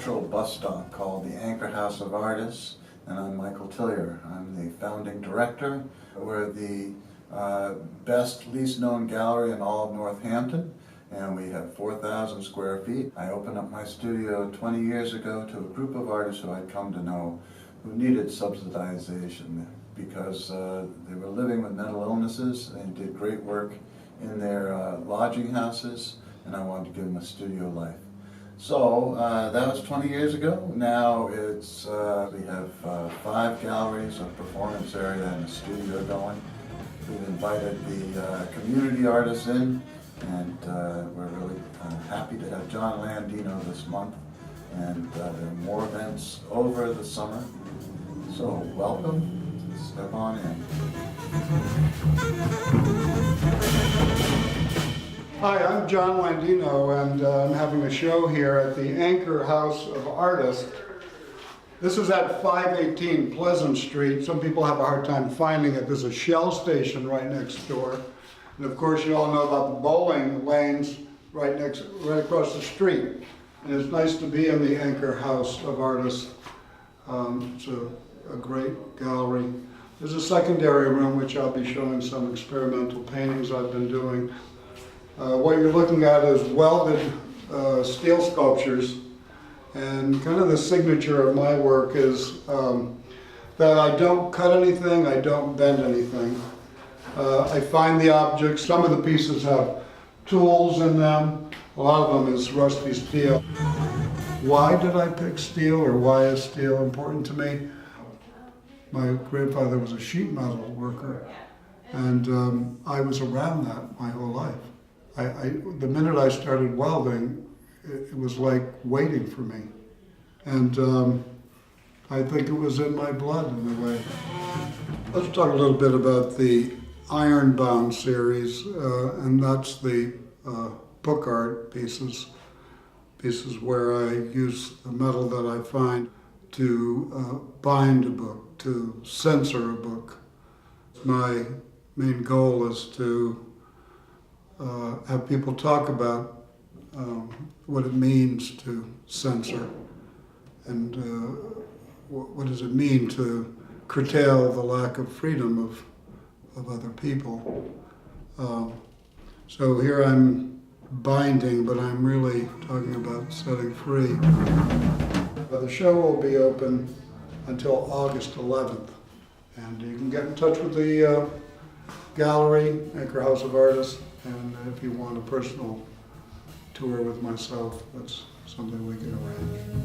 sculptural bus stop called the Anchor House of Artists, and I'm Michael Tillier. I'm the founding director. We're the best, least known gallery in all of Northampton, and we have 4,000 square feet. I opened up my studio 20 years ago to a group of artists who I'd come to know who needed subsidization because they were living with mental illnesses and did great work in their lodging houses, and I wanted to give them a studio life. So that was 20 years ago. Now it's we have 5 galleries, a performance area, and a studio going. We've invited the community artists in, and we're really happy to have John Landino this month. And there are more events over the summer. So welcome. Step on in. Hi, I'm John Landino, and I'm having a show here at the Anchor House of Artists. This is at 518 Pleasant Street. Some people have a hard time finding it. There's a Shell station right next door. And of course, you all know about the bowling lanes right across the street. And it's nice to be in the Anchor House of Artists. It's a great gallery. There's a secondary room which I'll be showing some experimental paintings I've been doing. What you're looking at is welded steel sculptures, and kind of the signature of my work is that I don't cut anything, I don't bend anything. I find the objects. Some of the pieces have tools in them, a lot of them is rusty steel. Why did I pick steel, or why is steel important to me? My grandfather was a sheet metal worker, and I was around that my whole life. The minute I started welding, it was like waiting for me. And I think it was in my blood in a way. Let's talk a little bit about the Ironbound series, and that's the book art pieces where I use the metal that I find to bind a book, to censor a book. My main goal is to have people talk about what it means to censor, and what does it mean to curtail the lack of freedom of other people. So here I'm binding, but I'm really talking about setting free. The show will be open until August 11th, and you can get in touch with the gallery, Anchor House of Artists, and if you want a personal tour with myself, that's something we can arrange.